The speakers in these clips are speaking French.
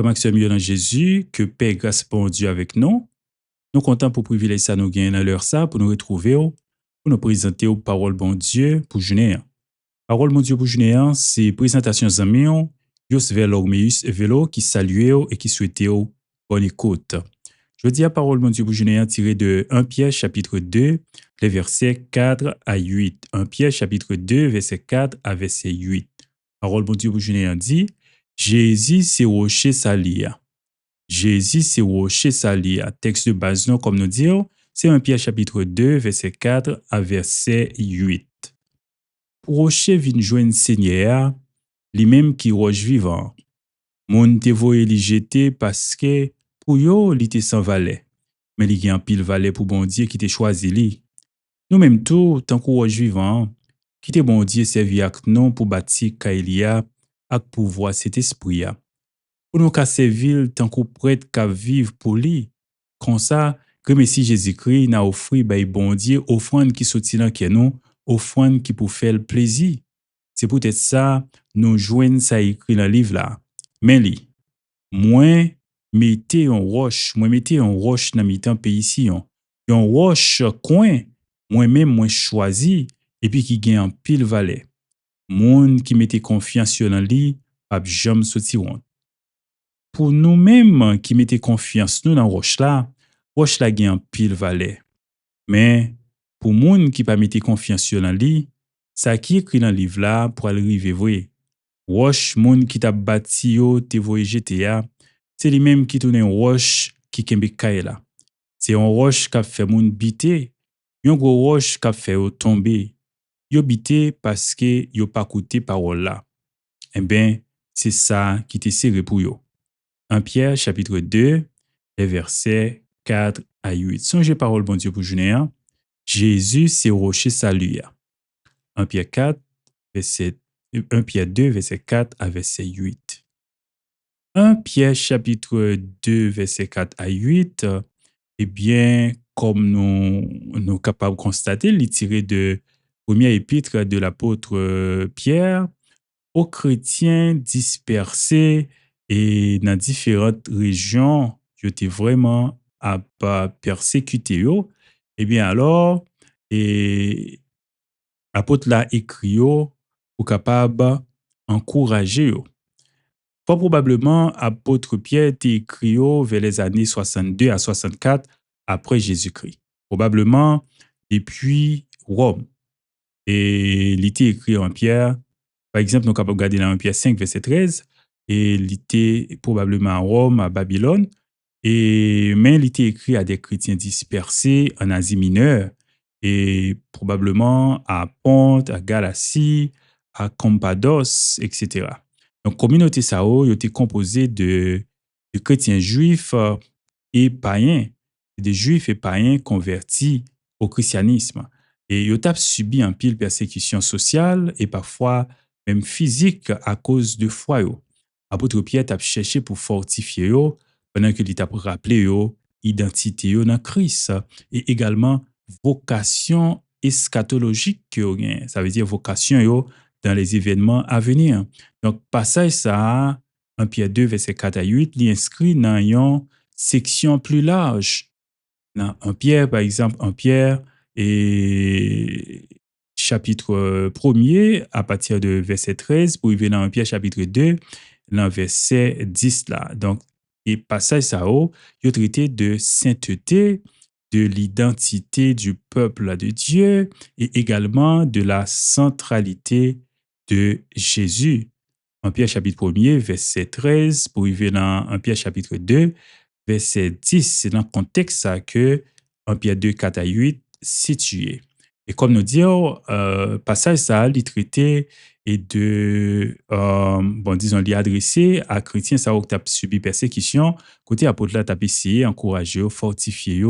Maxime dans Jésus, que paix et grâce bon Dieu avec nous. Nous comptons pour privilège ça nous gagner dans l'heure ça, pour nous retrouver, pour nous présenter aux paroles bon Dieu pour journée. Parole bon Dieu pour journée, c'est présentation amis, Yos Velormeus Velo qui salue et qui souhaite bonne écoute. Je dis à parole mon Dieu pour journée tiré de 1 Pierre chapitre 2, les versets 4 à 8. 1 Pierre chapitre 2, verset 4 à verset 8. Parole bon Dieu pour journée dit, Jésus c'est rocher salia. Jésus c'est rocher salia. Texte de base non comme nous dire, c'est 1 Pierre chapitre 2, verset 4 à verset 8. Rocher vient joindre Seigneur, lui-même qui roche vivant. Moun te voye li jeter parce que pour yo, li te sans valet. Mais li gen pile valet pour bon Dieu qui te choisi li. Nous même tout, tant qu'on roche vivant, qui te bon Dieu servi ak non pour bâtir Kailia ak pouvoir cet esprit ya. Pour nous ka servir tant qu'on prête qu'à vivre pour lui. Comme ça, que Messie Jésus-Christ n'a offert bay bon Dieu offrande qui sorti dans que nous, offrande qui pour faire le plaisir. C'est peut-être ça nous joignent ça écrit dans le livre là. Mais li, moi mettez un roche dans mi-temps pays ici. Un roche coin, moi-même moi choisi et puis qui gagne en pile valet. Moun qui mettait confiance dans lui, pas jamais sorti honte. Pour nous-mêmes qui mettons confiance nous dans roche là gagne en pile valet. Mais pour moun qui pas mettre confiance dans lui, ça qui écrit dans le livre là pour arriver vrai. Roche moun qui t'a bâti yo te voye GTA, c'est lui même qui tourne roche qui kembe kay là. C'est un roche qui a fait moun bité, yon gros roche qui a fait yo tomber. Yo bité parce que yo pas écouté parole là. Eh ben, c'est ça qui te serré pour yo. 1 Pierre chapitre 2, les versets 4 à 8. Songez parole bon Dieu pour journée. Jésus c'est rocher salut. 1 Pierre 4, verset 1 Pierre 2, verset 4 à verset 8. 1 Pierre chapitre 2, verset 4 à 8, eh bien, comme nous sommes capables de constater, il est tiré de premier épître de l'apôtre Pierre aux chrétiens dispersés et dans différentes régions qui étaient vraiment à pas persécuter. Eh bien, alors, et l'apôtre l'a écrit pour capable encourager. Pas probablement, apôtre Pierre était écrit vers les années 62 à 64 après Jésus-Christ. Probablement depuis Rome. Et il était écrit en Pierre, par exemple, nous sommes capables de regarder dans 1 Pierre 5, verset 13, et il était probablement à Rome, à Babylone, mais il était écrit à des chrétiens dispersés en Asie mineure, et probablement à Ponte, à Galatie, à Cappadoce, etc. Donc, communauté Sao était composée de chrétiens juifs et païens, des juifs et païens convertis au christianisme. Et ils ont subi un pile persécution sociale et parfois même physique à cause de foi. Apôtre Pierre a cherché pour fortifier eux, pendant que il a rappelé identité dans Christ et également vocation eschatologique que yo gen. Ça veut dire vocation yo dans les événements à venir. Donc passage ça 1 Pierre 2 verset 4 à 8 l'inscrit dans une section plus large. Dans 1 Pierre par exemple, 1 Pierre et chapitre 1er à partir de verset 13 pour arriver dans 1 Pierre chapitre 2 dans verset 10 là. Donc et passage ça il traité de sainteté, de l'identité du peuple de Dieu et également de la centralité de Jésus. 1 Pierre chapitre 1er, verset 13, pour arriver dans 1 Pierre chapitre 2, verset 10. C'est dans le contexte ça que 1 Pierre 2, 4 à 8 situé. Et comme nous disons, passage ça, il traité et de, disons, il est adressé à chrétiens ça qui ont subi persécution. Côté apôtre là, t'as essayé, encouragé, fortifié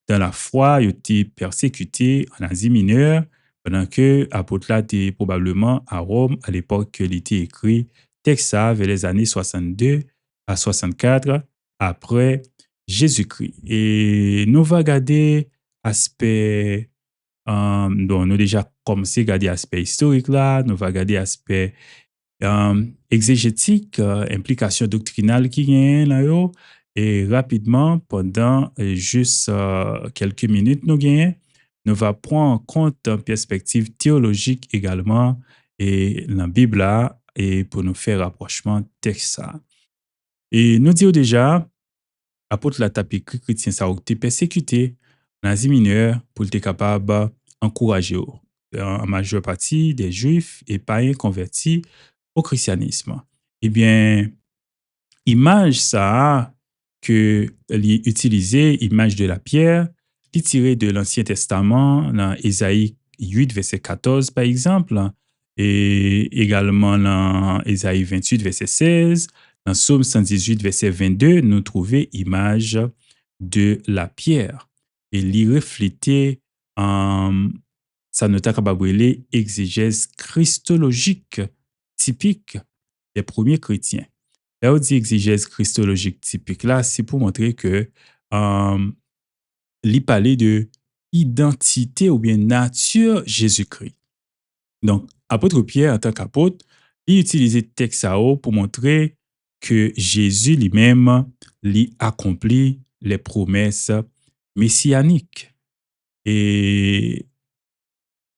dans la foi, ils ont été persécutés en Asie mineure, pendant que apôtre là était probablement à Rome à l'époque qu'il était écrit texte ça vers les années 62 à 64 après Jésus-Christ. Et nous va regarder aspect donc nous déjà commencé à regarder aspect historique là, nous va regarder aspect exégétique, implication doctrinale qui gagne là yo, et rapidement, pendant juste quelques minutes, nous va prendre en compte en perspective théologique également et la Bible là, et pour nous faire rapprochement texte ça. Et nous disons déjà, apôtre la tapé chrétien ça a été persécuté en Asie mineure pour être capable d'encourager en majeure partie des juifs et païens convertis au christianisme. Eh bien, image ça que l'utiliser, image de la pierre, qui tirée de l'Ancien Testament, dans Ésaïe 8, verset 14, par exemple, et également dans Ésaïe 28, verset 16, dans Psaume 118, verset 22, nous trouvons image de la pierre. Et l'y refléter en ça nous t'a capable exégèse christologique typique des premiers chrétiens. Là, on dit exégèse christologique typique là, c'est pour montrer que il parlait de identité ou bien nature Jésus-Christ. Donc, apôtre Pierre, en tant qu'apôtre, il utilisait texte ça pour montrer que Jésus lui-même lui accomplit les promesses messianiques. Et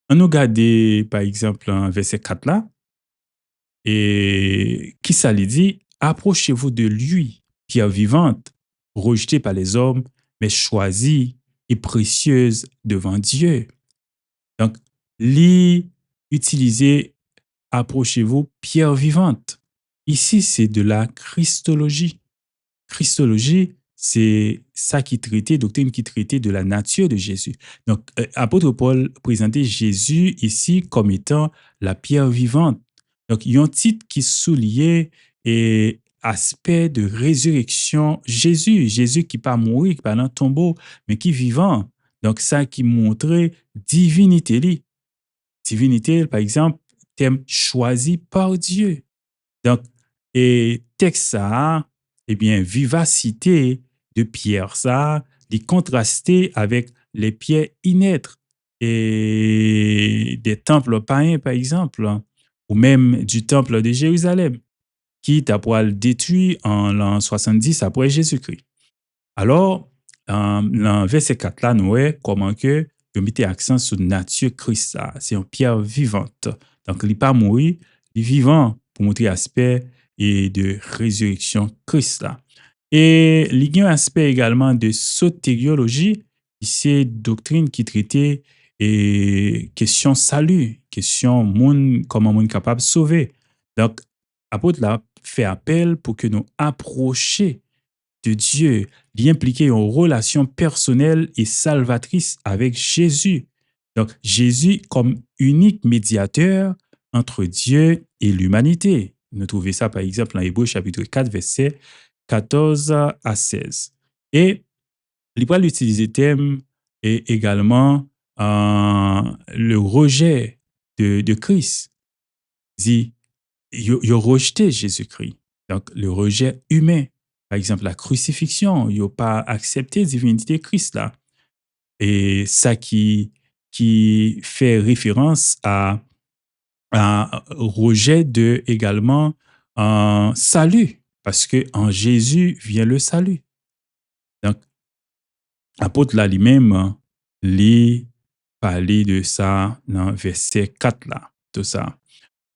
on nous regarde, par exemple, en verset 4 là, et qui ça lui dit, approchez-vous de lui, pierre vivante, rejetée par les hommes, mais choisie et précieuse devant Dieu. Donc, lui utiliser approchez-vous, pierre vivante. Ici, c'est de la christologie. Christologie, c'est ça qui traitait, doctrine qui traitait de la nature de Jésus. Donc, apôtre Paul présentait Jésus ici comme étant la pierre vivante. Donc, il y a un titre qui soulignait et aspect de résurrection Jésus. Jésus qui pas mourir, qui pas dans le tombeau, mais qui vivant. Donc, ça qui montrait divinité. Divinité, par exemple, thème choisi par Dieu. Donc, et texte ça, eh bien, vivacité de pierre ça, les contraster avec les pierres inertes et des temples païens, par exemple, ou même du temple de Jérusalem, qui t'a pour le détruit en l'an 70 après Jésus-Christ. Alors, dans verset 4 là, nous voyons comment que je mettais accent sur nature Christ ça. C'est une pierre vivante. Donc, il n'est pas mort, il est vivant pour montrer l'aspect et de résurrection Christ là. Et il y a un aspect également de sotériologie, c'est doctrine qui traitait et question salut, question monde, comment monde capable de sauver. Donc, apôtre là fait appel pour que nous approchions de Dieu, d'y impliquer une relation personnelle et salvatrice avec Jésus. Donc, Jésus comme unique médiateur entre Dieu et l'humanité. Nous trouvons ça, par exemple, dans Hébreux chapitre 4, verset 14 à 16. Et il va utiliser thème et également le rejet de Christ. Il a rejeté Jésus-Christ. Donc, le rejet humain. Par exemple, la crucifixion, il n'a pas accepté la divinité de Christ là. Et ça qui fait référence à un rejet de également un salut, parce que en Jésus vient le salut. Donc, l'apôtre là lui-même, lui parler de ça dans verset 4 là, tout ça.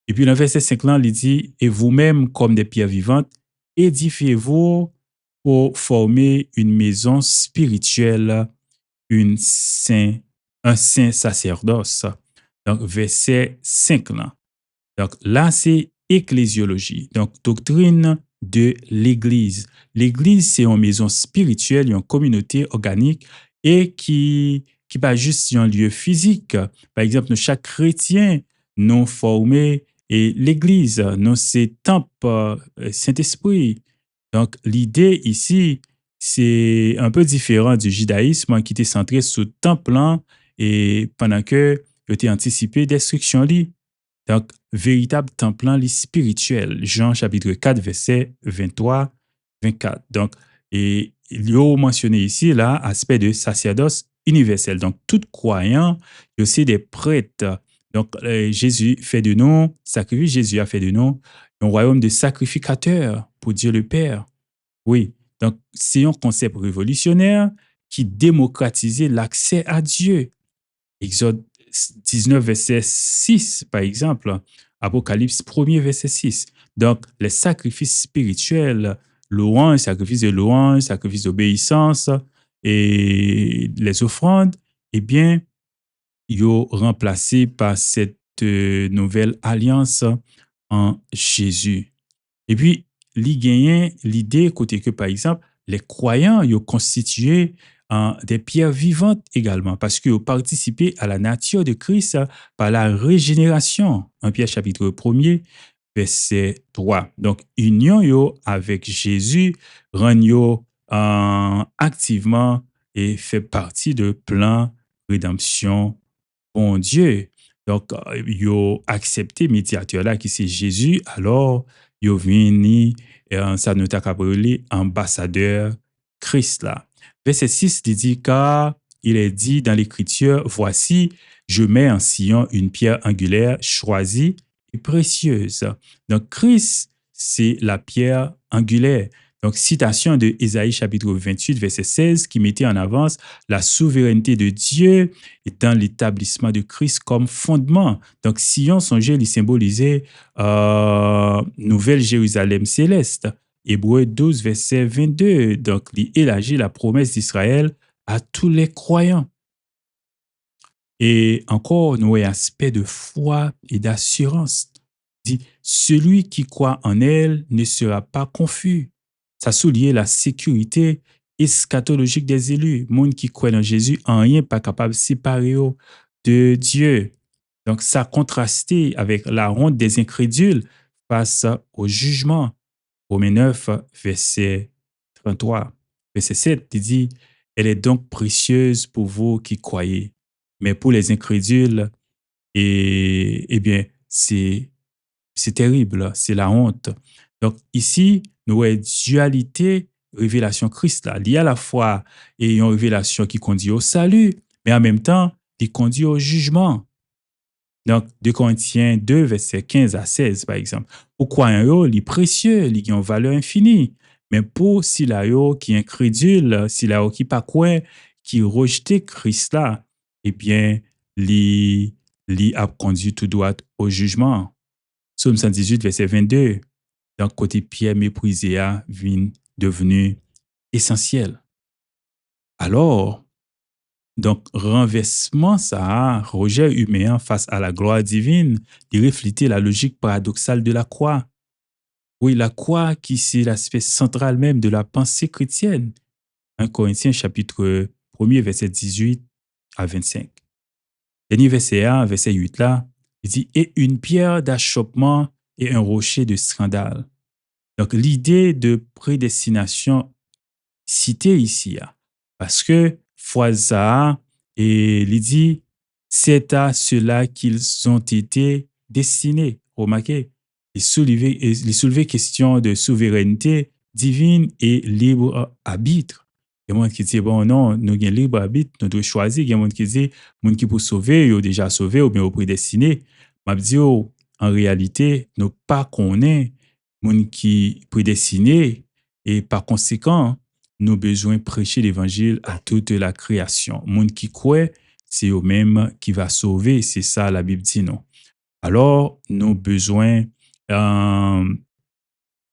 Et puis dans verset 5 là, il dit, et vous-même comme des pierres vivantes, édifiez-vous pour former une maison spirituelle, une saint, un saint sacerdoce. Donc, verset 5 là. Donc, là, c'est ecclésiologie. Donc, doctrine de l'Église. L'Église, c'est une maison spirituelle, une communauté organique et qui pas juste un lieu physique. Par exemple, nous, chaque chrétien, nous formé et l'Église, nous, c'est temple Saint-Esprit. Donc, l'idée ici, c'est un peu différent du judaïsme qui était centré sur le temple hein, et pendant que il était anticipé destruction li. Donc, véritable temple spirituel. Jean chapitre 4, verset 23, 24. Donc, et il y a mentionné ici, là, aspect de sacerdoce universel. Donc, tout croyant, il y a aussi des prêtres. Donc, Jésus fait de nous, sacrifice Jésus a fait de nous un royaume de sacrificateurs pour Dieu le Père. Oui, donc c'est un concept révolutionnaire qui démocratisait l'accès à Dieu. Exode 19, verset 6, par exemple, Apocalypse 1er, verset 6. Donc, les sacrifices spirituels, louange, sacrifice de louange, sacrifice d'obéissance et les offrandes, eh bien, ils ont remplacé par cette nouvelle alliance en Jésus. Et puis, li genyen l'idée côté que, par exemple, les croyants ils ont constitué des pierres vivantes également parce qu'ils ont participé à la nature de Christ par la régénération. En Pierre chapitre 1er, verset 3. Donc, union yo avec Jésus rend yo activement et fait partie de plan rédemption bon Dieu. Donc, yo accepté médiateur là qui c'est Jésus, alors yo vini ça nous t'a appelé ambassadeur Christ là. Verset 6 dit car il est dit dans l'écriture voici je mets en Sion une pierre angulaire choisie et précieuse. Donc Christ c'est la pierre angulaire. Donc citation de Ésaïe chapitre 28 verset 16 qui mettait en avance la souveraineté de Dieu et dans l'établissement de Christ comme fondement. Donc, Sion, songez, il symbolisait Nouvelle Jérusalem céleste. Hébreux 12, verset 22. Donc, il élargit la promesse d'Israël à tous les croyants. Et encore, nous avons un aspect de foi et d'assurance. Il dit, celui qui croit en elle ne sera pas confus. Ça souligne la sécurité eschatologique des élus. Monde qui croit en Jésus, en rien pas capable de séparer de Dieu. Donc, ça a contrasté avec la honte des incrédules face au jugement. Romains 9, verset 33. Verset 7, il dit, elle est donc précieuse pour vous qui croyez. Mais pour les incrédules, eh bien, c'est terrible, c'est la honte. Donc ici, nous avons une dualité révélation Christ là. Il y a à la fois une révélation qui conduit au salut, mais en même temps, qui conduit au jugement. Donc, 2 Corinthiens 2, verset 15 à 16, par exemple. Pourquoi un yo, il est précieux, il a une valeur infinie. Mais pour si la yo qui est incrédule, si la yo qui pas quoi, qui rejette Christ là, eh bien, li a conduit tout droit au jugement. Psaume 118, verset 22. Donc, côté Pierre méprisé a devenu essentiel. Alors, donc, renversement, ça, rejet humain face à la gloire divine, il reflétait la logique paradoxale de la croix. Oui, la croix qui c'est l'aspect central même de la pensée chrétienne. 1 Corinthiens chapitre 1er, verset 18 à 25. Dernier verset 1, verset 8 là, il dit « Et une pierre d'achoppement et un rocher de scandale ». Donc, l'idée de prédestination citée ici, parce que Foisa et il dit c'est à cela qu'ils ont été destinés. Remarquez, il soulevait question de souveraineté divine et libre arbitre. Il y a des gens qui disent, bon, non, nous avons libre arbitre, nous devons choisir. Il y a des gens qui disent, les gens qui pour sauver, ils ont déjà sauvé ou bien ils prédestinés. Je dis, en réalité, nous pas connaît les gens qui prédestinés et par conséquent, nous besoin prêcher l'évangile à toute la création. Monde qui croit, c'est eux-mêmes qui va sauver, c'est ça la Bible dit non. Alors, nous besoin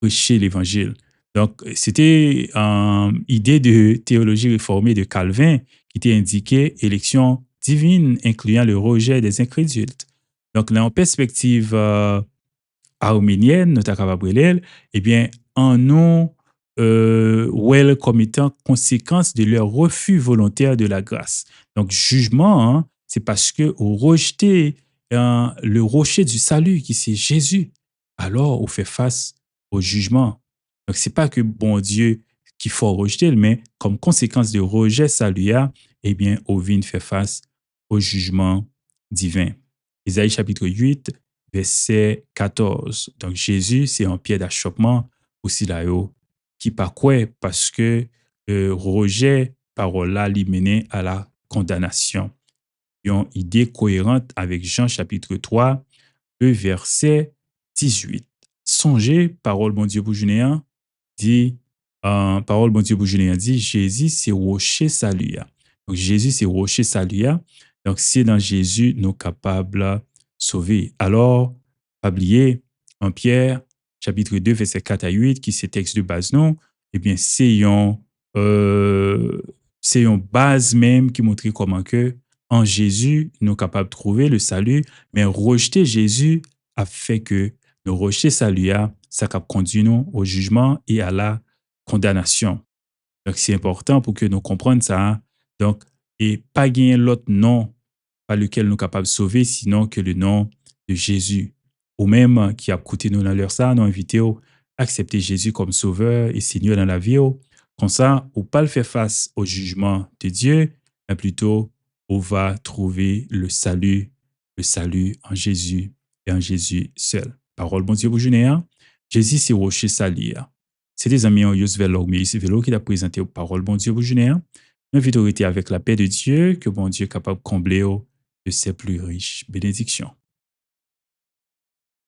prêcher l'évangile. Donc, c'était une idée de théologie réformée de Calvin qui était indiqué élection divine incluant le rejet des incrédules. Donc, là, en perspective arménienne, notre capable, eh bien, en nous comme étant conséquence de leur refus volontaire de la grâce. Donc, jugement, c'est parce que vous rejetez le rocher du salut qui c'est Jésus. Alors, on fait face au jugement. Donc, c'est pas que bon Dieu qu'il faut rejeter, mais comme conséquence de rejet saluaire, eh bien, on vient faire face au jugement divin. Isaïe chapitre 8, verset 14. Donc, Jésus, c'est un pied d'achoppement aussi là-haut qui pas quoi parce que rejet parole là lui menait à la condamnation. Une idée cohérente avec Jean chapitre 3, le verset 18. songez, parole bon Dieu pour Junéen, dit, parole bon Dieu pour Junéen dit, Jésus c'est rocher salut. Donc Jésus c'est rocher salut. Donc c'est dans Jésus nous capables de sauver. Alors, pas oublier, en Pierre, chapitre 2, verset 4 à 8, qui c'est texte de base non, eh bien euh, c'est une base même qui montre comment que en Jésus, nous sommes capables de trouver le salut, mais rejeter Jésus a fait que nous rejeter salut, ça a conduit nous au jugement et à la condamnation. Donc, c'est important pour que nous comprenions ça. Donc, et pas gagner l'autre nom par lequel nous sommes capables de sauver, sinon que le nom de Jésus. Ou même qui a coûté nous dans leur ça, nous invité à accepter Jésus comme sauveur et Seigneur dans la vie. Comme ça, ou pas le faire face au jugement de Dieu, mais plutôt, on va trouver le salut en Jésus et en Jésus seul. Parole bon Dieu pour Junéa. Jésus, c'est rocher salut. C'est des amis en Yus Velo, mais c'est Velo qui a présenté parole bon Dieu pour Junéa. Invite avec la paix de Dieu, que bon Dieu est capable de combler de ses plus riches bénédictions.